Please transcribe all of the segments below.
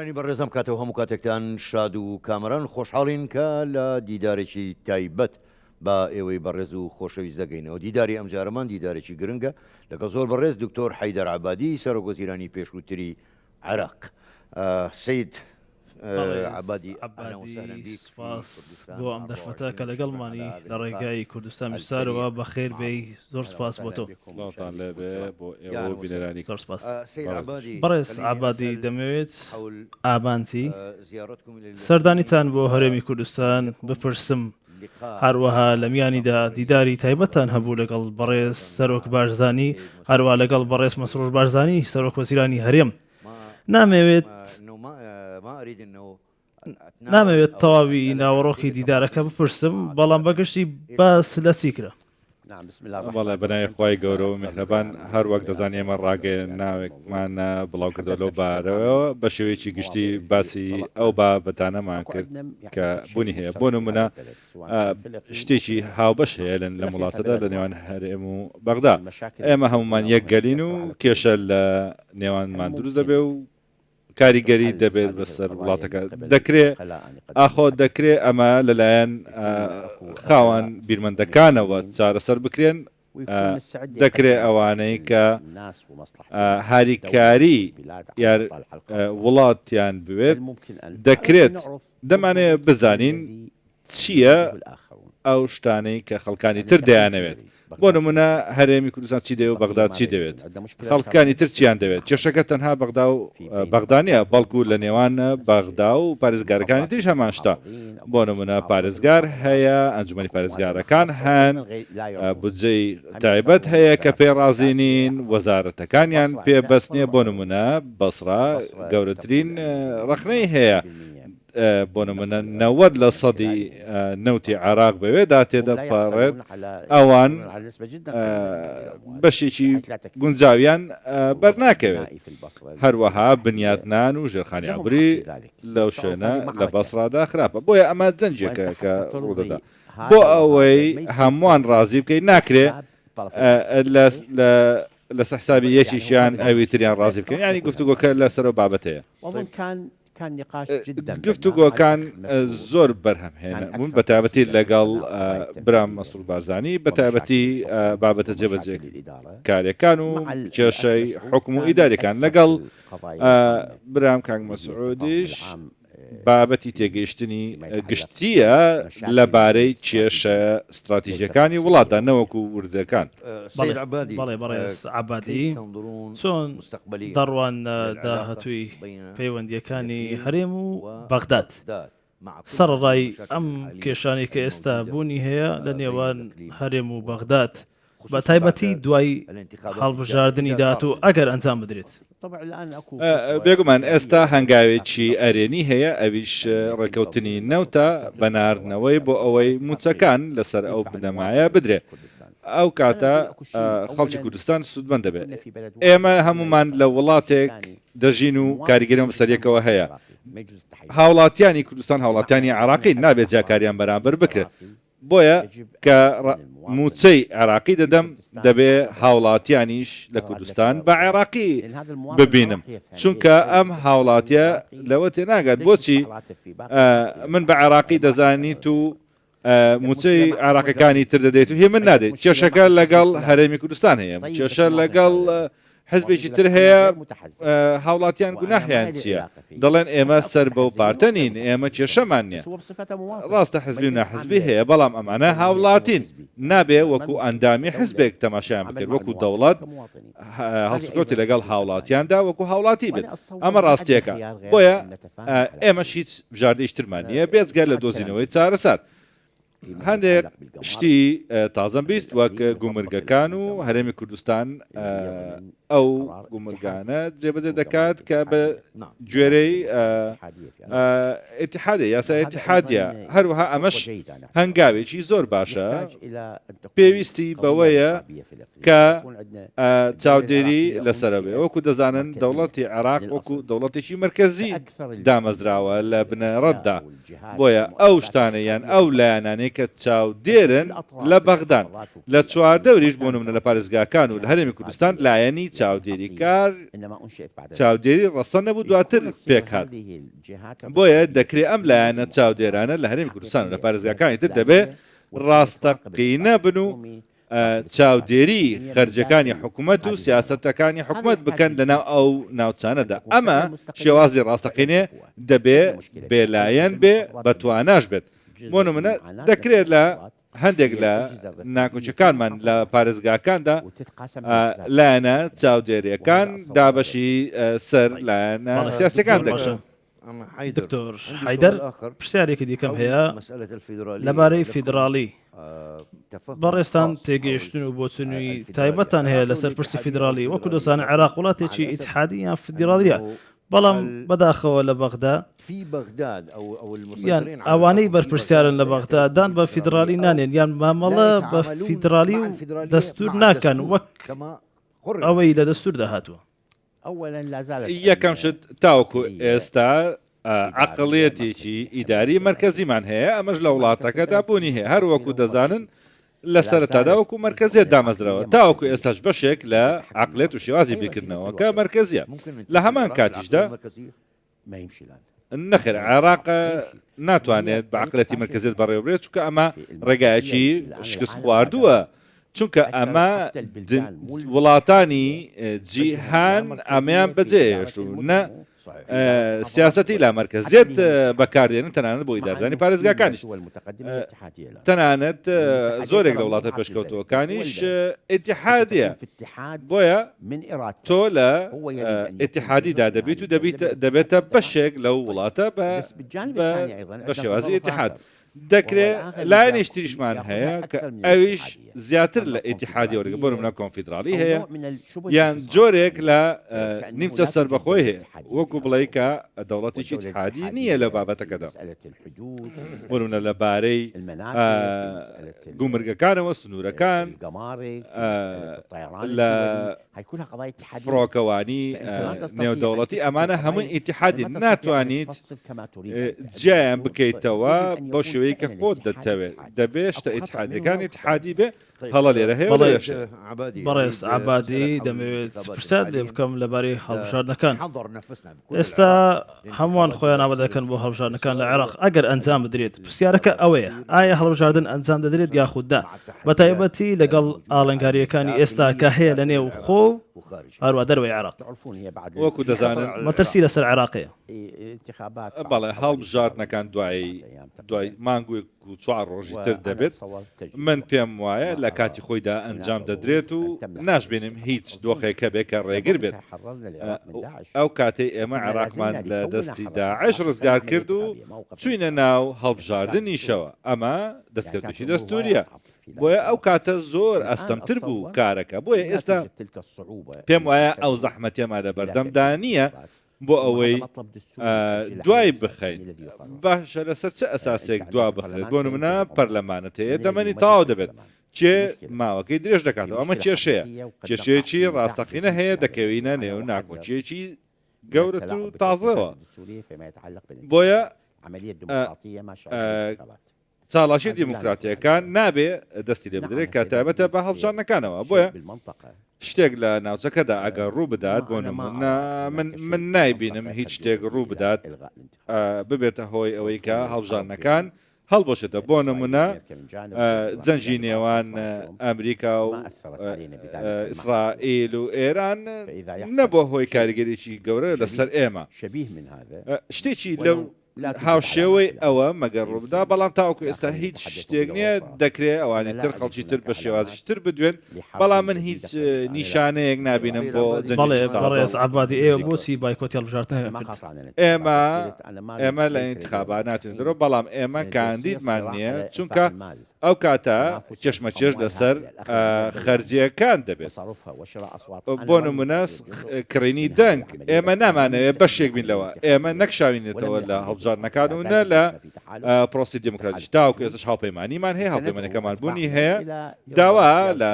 انی بەڕێزم کاتەوە هەموو کاتێکتان شاد و کامەران خۆشحاڵین کە لە دیدارێکی تایبەت بە ئێوەی بەڕێز و خۆشەویست دەگەینەوە. دیداری ئەمجارەمان دیدارێکی گرنگە لەگەڵ زۆر بەڕێز دکتۆر حەیدەر عەبادی سەرۆکوەزیرانی پێشووتری عێراق. سید عەبادی سپاس بۆ ئەم دەرفەتە کە لەگەڵمانی لە ڕێگای کوردستان ویستارەوە بەخێر بێی زۆر سپاس بۆ تۆ زۆر سپاس. بەڕێز عەبادی دەمەوێت ئابانتی سەردانیتان بۆ هەرێمی کوردستان بپرسم، هەروەها لە میانیدا دیداری تایبەتان هەبوو لەگەڵ بەڕێز سەرۆک بارزانی، هەروە لەگەڵ بەڕێز مەسرور بارزانی سەرۆک وەزیرانی هەرێم. نامەوێت تەواوی ناوەڕۆکی دیدارەکە بپرسم، بەڵام بەگشتی باس لە چیکرا. بەڵێ بەنای خی گەورە و میهرەبان هەروەک دەزانانی ئێمە ڕاگەی ناوێکمانە بڵاو کردو لەو بارەوە بە شێوەیەکی گشتی باسی ئەو بابەتانەمان کرد کە بوونی هەیە. بۆ نمونە شتێکی هاوبەش هەیە لە وڵاتەدا لە نێوان هەرێم و بەغدا. ئێمە هەمومان یەک گەلین و کێشە لە نێوانمان دروست دەبێ و کاریگەری دەبێت بەسەر وڵاتەکە دەکرێت ئەمە لەلایەن خاوەن بیرمەندەکانەوە چارەسەر بکرێن. دەکرێت ئەوانەی کە هاریکاری یار وڵاتیان بوێت دەکرێت دەمانەیە بزانین چییە ئەو شتانەی کە خەڵکانی تر دەیانەوێت. بۆ نمونە هەرێمی کوردستان چی دەوێت و بەغدا چی دەوێت، خەڵکانی تر چیان دەوێت. کێشەکە تەنها بەغدا و بەغدانیە، بەڵکو لە نێوان بەغدا و پارێزگارەکانی تریش هەمان شتە. بۆ نمونە پارێزگار هەیە، ئەنجومەنی پارێزگارەکان هەن، بودجەی تایبەت هەیە کە پێ رازینین، وەزارەتەکانیان پێ بەس نییە. بۆ نمونە بەسڕا گەورەترین ڕخنەی هەیە، بۆ نمونە 90% نەوتی عێراق بەوێدا تێدەپارێت، ئەوان بەشێکی گونجاویان بەرناکەوێت. هەروەها بنیاتنان و ژێرخانی عەبری لەو شوێنە لە بەسڕادا خراپە. بۆیە ئەمە جەنجێکە کە ڕوودەدا. بۆ ئەوەی هەمووان ڕازی بکەین ناکرێ لەسەر حسابی یەکیشیان ئەوی تریان ڕازی بکەین. ینی گفتوگۆکە لەسەر بابەتەیە گفتوگۆکان زۆر بەرهەم هێنبوون، بە تایبەتی لەگەڵ برام مەسرور بارزانی، بە تایبەتی بابەتە جێبەجێکاریەکان و کێشەی حکم و ئیداریەکان. لەگەڵ برام کاک مەسعودیش بابەتی تێگەیشتنی گشتیە لەبارەی کێشە استراتیژیەکانی وڵاتە نەوەکو وردەکان. بەڵێ بەڕێز عەبادی چۆن دەڕوان داهاتووی پەیوەندیەکانی هەرێم و بەغداد سەرڕای ئەم کێشانی کە ئێستا بوونی هەیە لە نێوان هەرێم و بەغداد، بە تایبەتی دوای هەڵبژاردننی داهاتوو ئەگەر ئەنجام بدرێت؟ بێگومان ئێستا هەنگاوێکی ئەرێنی هەیە، ئەویش ڕێکەوتنی نەوتە بەناردنەوەی بۆ ئەوەی موچەکان لەسەر ئەو بنەمایە بدرێت. ئەو کاتە خەڵکی کوردستان سوودمەند دەبێت. ئێمە هەمومان لە وڵاتێک دەژین و کاریگەریەوە بەسەریەکەوە هەیە. هاوڵاتیانی کوردستان هاوڵاتیانی عێراقی نابێت جاکاریان بەرامبەر بکرێت. بۆیە کە موچەی عێراقی دەدەم دەبێ هاوڵاتیانیش لە کوردستان بە عێراقی ببینم، چونکە ئەم هاوڵاتیە لەوە تێناگات. بۆچی من بە عێراقی دەزانیت و موچەی عێراقیەکانی تر دەدەیت و هی من نادێت؟ کێشەکە لەگەڵ هەرێمی کوردستان هەیە، کێشە لەگەڵ حزبێکی تر هەیە. هاوڵاتیان گوناحیان چییە؟ دەڵێن ئێمە سەر بەو پارتە نین، ئێمە کێشەمان نییە. ڕاستە حزبی و ناحزبی هەیە، بەڵام ئەمانە هاوڵاتین، نابێ وەکو ئەندامی حزبێک تەماشایان بکرد، وەکو دەوڵەت هەڵسوکەوتی لەگەڵ هاوڵاتیاندا وەکو هاوڵاتی بێت. ئەمە ڕاستیەکە. بۆیە ئێمەش هیچ بژاردەی شترمان نییە بێجگە لە دۆزینەوەی چارەسەر. هەندێک شتی تازەم بیست وەک گومرگەکان و هەرێمی کوردستان ئەو گومرگانە جێبەجێ دەکات کە بە گوێرەی ئیتیحادیە، یاسای ئیتیحادیە. هەروەها ئەمەش هەنگاوێکی زۆر باشە، پێویستی بەوەیە کە چاودێری لەسەرەوێ. وەکو دەزانن دەوڵەتی عێراق وەکو دەوڵەتێکی مرکزی دامەزراوە لە بنەڕەتدا. بۆیە ئەو شتانەیان ئەو لایەنانەی کە چاودێرن لە بەغدان لە 14 بۆ نمونە لە پارێزگاکان و لە هەرێمی کوردستان لایەنی چاودێریکار چاودێری ڕەسەن نەبوو دواتر پێک هات بۆیە دەکرێت ئەم لایەنە چاودێرانە لە هەرێمی کوردستان و لە پارێزگاکانی تر دەبێت ڕاستەقینە بن و چاودێری خەرجەکانی حکوومەت و سیاسەتەکانی حکوومەت بکەن لەناو ئەو ناوچانەدا ئەمە شێوازی ڕاستەقینێ دەبێ بێلایەن بێ بەتواناش بێت بۆ نمونە دەکرێت لە هەندێک لە ناکۆچەکانمان لە پارێزگاکاندا لایەنە چاودێریەکان دابەشی سەر لایەنە سیاسەکان دەکەن دکتۆر حیدەر پرسیارێکی دیکەم هەیە لەبارەی فیدراڵی بەڕێستان تێگەیشتن و بۆچنووی تایبەتان هەیە لەسەر پرسی فیدراڵی وەکو دەزانە عێراق وڵاتێکی ئیتحادی یان فیدراڵیە بەڵام بەداخەوە لە بەغدا یان ئەوانەی بەرپرسیارن لە بەغدا دان بە فیدراڵی نانێن یان مامەڵە بە فیدراڵی و دەستور ناکەن وەک ئەوەی لە دەستور داهاتووە یەکەم شت تاوەکو ئێستا عقڵیەتێکی ئیداری مرکزیمان هەیە ئەمەش لە وڵاتەکەدا بوونی هەیە هەر وەکو دەزانن لە سەرەتادا وەکو مرکزیت دامەزرەوە تاوەکو ئێستاش بەشێک لە عقلێت و شێوازی بیرکردنەوە کە مرکزیە لە هەمان کاتیشدا نەخێر عێراق ناتوانێت بە عقلەتی مرکزیت بەڕێوەبرێت چونکە ئەمە ڕێگایەکی شکست خواردووە چونکە ئەمە وڵاتانی جیهان ئەمیان بەجێهێشتوو نە سیاسەتی لا مرکزیت بەکاردێنن تەنانەت بۆ ئیدارەدانی پارێزگاکانیش تەنانەت زۆرێک لە وڵاتە پێشکەوتوەکانیش ئیتیحادیە بۆیە تۆ لە ئیتیحادیدا دەبیت و دەبێتە بەشێک لەو وڵاتە بە شێوازی ئیتیحاد دەکرێت لایەنێش تریشمان هەیە کە ئەویش زیاتر لە ئیتیحادی وەرگە بۆ نمونە کۆنفیدراڵی هەیە یان جۆرێک لە نیمچە سەربەخۆی هەیە وەکو بڵێ کە دەوڵەتێکی ئیتیحادی نییە لە بابەتەکەدا بۆ نمونە لەبارەی گومرگەکانەوە سنوورەکان لە فڕۆکەوانی نێودەوڵەتی ئەمانە هەمووی ئیتیحادی ناتوانیت جیایان بکەیتەوە بۆ شوەیە کە خۆت دەتەوێت دەبێت شتە ئیتیحادیەکان ئیتیحادی بێ هەڵە لێرە هەیە بەڕێز عەبادی دەمەوێت پرسیار لێ بکەم لەبارەی هەڵبژاردنەکان ئێستا هەمووان خۆیان ئامادەکەن بۆ هەڵبژاردنەکان لە عێراق ئەگەر ئەنجام بدرێت پرسیارەکە ئەوەیە ئایا هەڵبژاردن ئەنجام دەدرێت یاخوددا بە تایبەتی لەگەڵ ئاڵنگاریەکانی ئێستا کە هەیە لە نێو خۆ هەروە دەروەی عێراق وەکو دەزانن مەترسی لەسەر عێراقەیە بەڵێ هەڵبژاردنەکان دوای مانگوێک و 4 ڕۆژی تر دەبێت من پێم وایە لە کاتی خۆیدا ئەنجام دەدرێت و ناشبێنم هیچ دۆخێکە بێت کە ڕێگر بێت ئەو کاتەی ئێمە عێراقمان لە دەستی داعش ڕزگار کرد و چوینە ناو هەڵبژاردنیشەوە ئەمە دەستکەوتێکی دەستوریە بۆیە ئەو کاتە زۆر ئەستەمتر بوو کارەکە بۆیە ئێستا پێم وایە ئەو زەحمەتێمە لە بەردەمدا نییە بۆ ئەوەی دوای بخەین باشە لەسەر چه ئەساسێک دوا بخرێت بۆ نمونە پەرلەمانەت هەیە دەمەنی تەواو دەبێت چێ ماوەکەی درێژ دەکاتەوە ئەمە کێشەیە کێشەیەکی ڕاستەقینە هەیە دەکەوینە نێو ناکۆچیەکی گەورەتر و تازەوە بۆیە چاڵاشی دیموکراتیەکان نابێ دەستی لێ بدرێت کە تایبەتە بە هەڵبژاردنەکانەوە بۆیە شتێک لە ناوچەکەدا ئەگەر ڕوو بدات بۆ نمونە من نایبینم هیچ شتێک ڕوو بدات ببێتە هۆی ئەوەی کە هەڵبژاردنەکان هەڵبۆشێتە بۆ نمونە جەنجی نێوان ئەمریکا و ئیسرائیل و ئێران نەبووە هۆی کاریگەریی گەورە لەسەر ئێمە شتێکی لەو هاوشێوەی ئەوە مەگەر ڕووبدا بەڵام تاوەکو ئێستا هیچ شتێک نییە دەکرێت ئەوانی تر خەڵکی تر بە شێوازیش تر بدوێن بەڵام من هیچ نیشانەیەک نبینم بۆ بەڕێز عەبادی ئێوە بۆچی بایکۆتی هەڵبژاردن ئێمە لە ئینتخابات ناتوانین درۆ بەڵام ئێمە کاندیدمان نییە چونکە ئەو کاتە کێشمەچێش لەسەر خەرجیەکان دەبێت بۆ نمونە کڕینی دەنگ ئێمە نامانەوێت بەشێک بین لەوە ئێمە نەکشاوینێتەوە لە هەڵبژاردنەکان و نە لە پرۆسی دیموکراتیش تاوەکو ئێستش هاوپەیمانیمان هەیە هاوپەیمانەکەمان بوونی هەیە داوا لە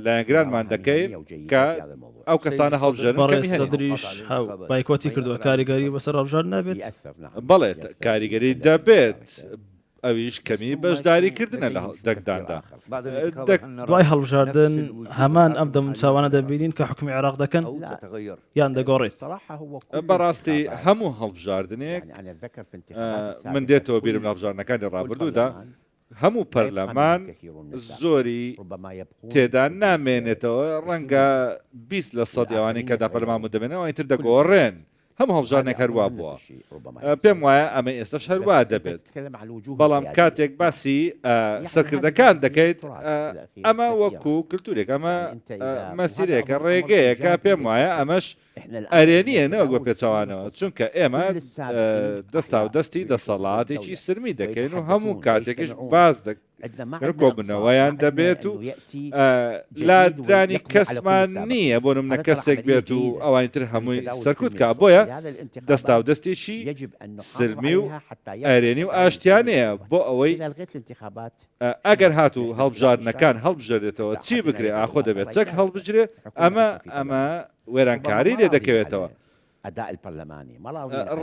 لایەنگرانمان دەکەین کە ئەو کەسانە هەڵبژاردنریش بایکۆتی کردووە کاریگەری بەسەر هەڵبژاردن نابێت بەڵێ کاریگەری دەبێت ئەویش کەمی بەشداریکردنە لە دەنگداندا دوای هەڵبژاردن هەمان ئەم دەموچاوانە دەبینین کە حکومی عێراق دەکەن یان دەگۆڕێت بەڕاستی هەموو هەڵبژاردنێک من دێتەوە بیرم لە هەڵبژاردنەکانی ڕابردوودا هەموو پەرلەمان زۆری تێدا نامێنێتەوە ڕەنگە 20 لە سەد ئەوانەی کە دا پەرلەمان دەبێنەوە ئیتر دەگۆڕێن هەموو هەڵبژاردنێک هەروە بووە پێم وایە ئەمە ئێستاش هەروە دەبێت بەڵام کاتێک باسی سەرکردەکان دەکەیت ئەمە وەکو کللتورێک ئەمە مەسیرێکە ڕێگەیەکە پێم وایە ئەمەش ئەرێنیە نەوەک بە پێچەوانەوە چونکە ئێمە دەستا و دەستی دەسەڵاتێکی سرمی دەکەین و هەموو کاتێکش باز کۆبنەوەیان دەبێت و لادرانی کەسمان نییە بۆ نمونە کەسێک بێت و ئەوانتر هەمووی سەرکوت کا بۆیە دەستا و دەستێکی سرمی و ئەرێنی و ئاشتیانەیە بۆ ئەوەی ئەگەر هاتوو هەڵبژاردنەکان هەڵبژێرێتەوە چی بکرێ ئاخۆ دەبێت چەک هەڵبژرێ ئەمە وێرانکاری لێ دەکەوێتەوە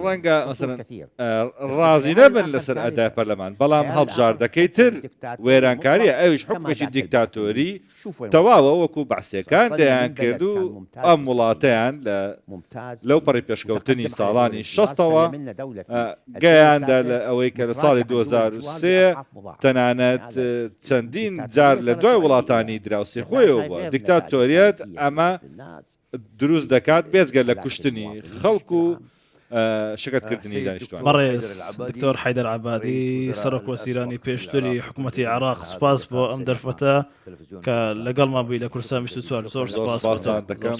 ڕەنگە ڕازی نەبن لەسەر ئەدای پەرلەمان بەڵام هەڵبژاردەکەی تر وێرانکاریە ئەویش حکومێکی دیکتاتۆری تەواوە وەکو بەعسیەکان دەیان کرد و ئەم وڵاتەیان لەو پەڕی پێشکەوتنی ساڵانی 60ەوە گەیاندا لە ئەوەی کە لە ساڵی 2003 تەنانەت چەندین جار لە دوای وڵاتانی دراوسی خۆیەوە بووە دیکتاتۆریەت ئەمە دروست دەکات بێزگە لە کوشتنی خەڵکو و شکەتکردنی دانیشتوان. بەڕێز دکتۆر حەیدەر عەبادی سەرۆک وەزیرانی پێشتری حکوومەتی عێراق سوپاس بۆ ئەم دەرفەتە کە لەگەڵمان بووی لە کورسا 24 زۆر سوپاس دەکەم.